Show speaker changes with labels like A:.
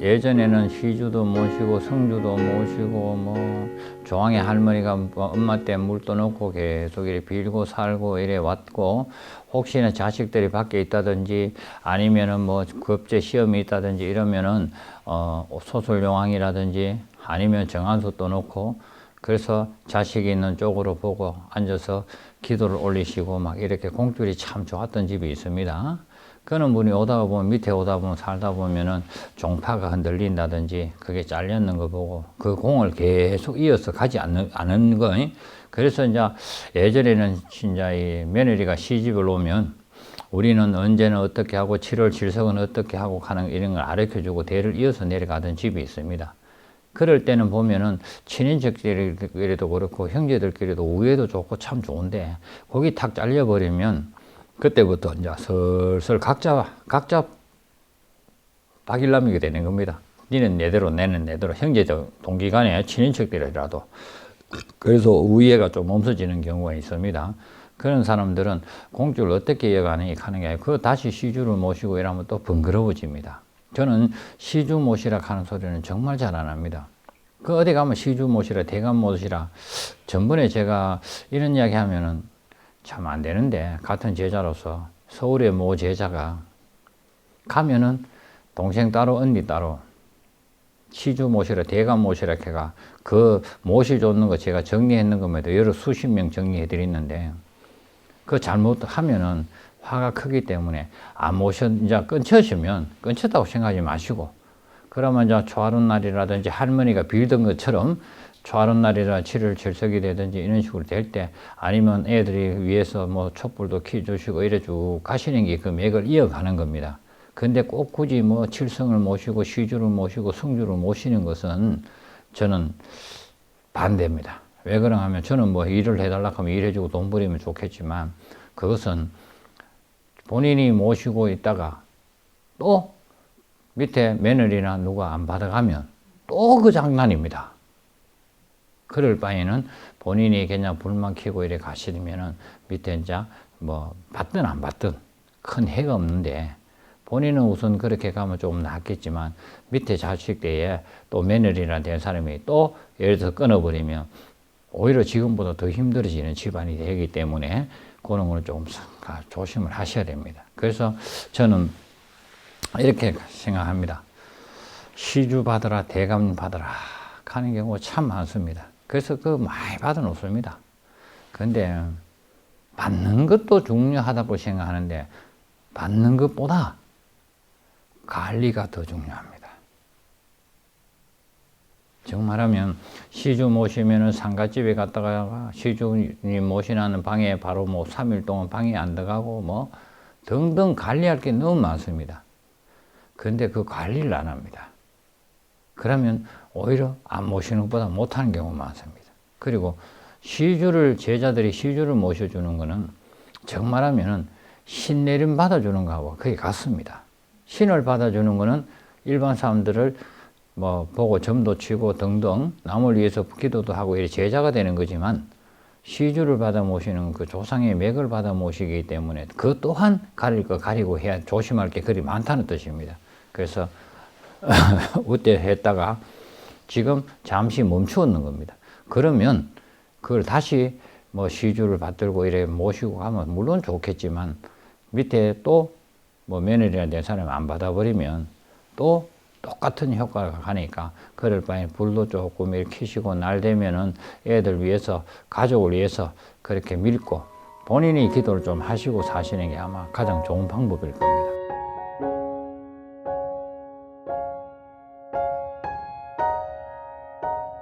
A: 예전에는 시주도 모시고 성주도 모시고 뭐 조항의 할머니가 뭐 엄마 때 물 떠놓고 계속 이렇게 빌고 살고 이래 왔고, 혹시나 자식들이 밖에 있다든지 아니면은 뭐 급제 시험이 있다든지 이러면은 소설용왕이라든지 아니면 정한수 떠놓고, 그래서 자식이 있는 쪽으로 보고 앉아서 기도를 올리시고 막 이렇게 공줄이 참 좋았던 집이 있습니다. 그런 분이 오다가 보면, 밑에 오다 보면 살다 보면은 종파가 흔들린다든지 그게 잘렸는 거 보고 그 공을 계속 이어서 가지 않는 거. 그래서 이제 예전에는 진짜 이 며느리가 시집을 오면 우리는 언제는 어떻게 하고 7월 7석은 어떻게 하고 하는 이런 걸 가르쳐 주고 대를 이어서 내려가던 집이 있습니다. 그럴 때는 보면은 친인척끼리도 그렇고 형제들끼리도 우애도 좋고 참 좋은데, 거기 탁 잘려버리면 그때부터 이제 슬슬 각자 박일남이게 되는 겁니다. 니는 내대로 내는 내대로, 형제들 동기간에 친인척들이라도. 그래서 우애가 좀 없어지는 경우가 있습니다. 그런 사람들은 공주를 어떻게 이어가느냐 하는 게 아니고, 그 다시 시주를 모시고 이러면 또 번거로워집니다. 저는 시주 모시라 하는 소리는 정말 잘 안 합니다. 그 어디 가면 시주 모시라, 대감 모시라. 전번에 제가 이런 이야기 하면은 참 안 되는데, 같은 제자로서 서울의 모 제자가 가면은 동생 따로 언니 따로 시주 모시라, 대감 모시라 해가 그 모시줬는 거 제가 정리했는 겁니다. 여러 수십 명 정리해 드렸는데, 그 잘못하면은 화가 크기 때문에 안 이제 끊쳐지면 끊쳤다고 생각하지 마시고, 그러면 이제 초하룻 날이라든지 할머니가 빌던 것처럼 초하룻 날이라 7월 7석이 되든지 이런 식으로 될 때, 아니면 애들이 위에서 뭐 촛불도 켜주시고 이래 쭉 가시는 게 그 맥을 이어가는 겁니다. 근데 꼭 굳이 뭐 칠성을 모시고 시주를 모시고 성주를 모시는 것은 저는 반대입니다. 왜 그러냐 하면, 저는 뭐 일을 해달라고 하면 일해주고 돈 벌이면 좋겠지만, 그것은 본인이 모시고 있다가 또 밑에 며느리나 누가 안 받아가면 또 그 장난입니다. 그럴 바에는 본인이 그냥 불만 켜고 이래 가시면은 밑에 이제 뭐 받든 안 받든 큰 해가 없는데, 본인은 우선 그렇게 가면 좀 낫겠지만 밑에 자식들에 또 며느리나 된 사람이 또 예를 들어서 끊어버리면 오히려 지금보다 더 힘들어지는 집안이 되기 때문에 그런 거는 좀 조심을 하셔야 됩니다. 그래서 저는 이렇게 생각합니다. 시주 받으라, 대감 받으라 하는 경우가 참 많습니다. 그래서 그 많이 받아 놓습니다. 근데 받는 것도 중요하다고 생각하는데, 받는 것보다 관리가 더 중요합니다. 정말하면 시주 모시면은 상가집에 갔다가 시주님 모시라는 방에 바로 뭐 3일 동안 방에 안 들어가고 뭐 등등 관리할 게 너무 많습니다. 근데 그 관리를 안 합니다. 그러면 오히려 안 모시는 것보다 못하는 경우가 많습니다. 그리고 제자들이 시주를 모셔주는 거는 정말하면은 신 내림 받아주는 거하고 거의 같습니다. 신을 받아주는 거는 일반 사람들을 뭐 보고 점도 치고 등등 남을 위해서 기도도 하고 이렇게 제자가 되는 거지만, 시주를 받아 모시는 그 조상의 맥을 받아 모시기 때문에 그 또한 가릴 거 가리고 해야 조심할 게 그리 많다는 뜻입니다. 그래서 그때 했다가 지금 잠시 멈추었는 겁니다. 그러면 그걸 다시 뭐 시주를 받들고 이래 모시고 가면 물론 좋겠지만, 밑에 또 뭐 며느리나 된 사람이 안 받아버리면 또 똑같은 효과가 가니까, 그럴 바에 불도 조금 이렇게 켜시고 날 되면은 애들 위해서, 가족을 위해서 그렇게 믿고 본인이 기도를 좀 하시고 사시는 게 아마 가장 좋은 방법일 겁니다.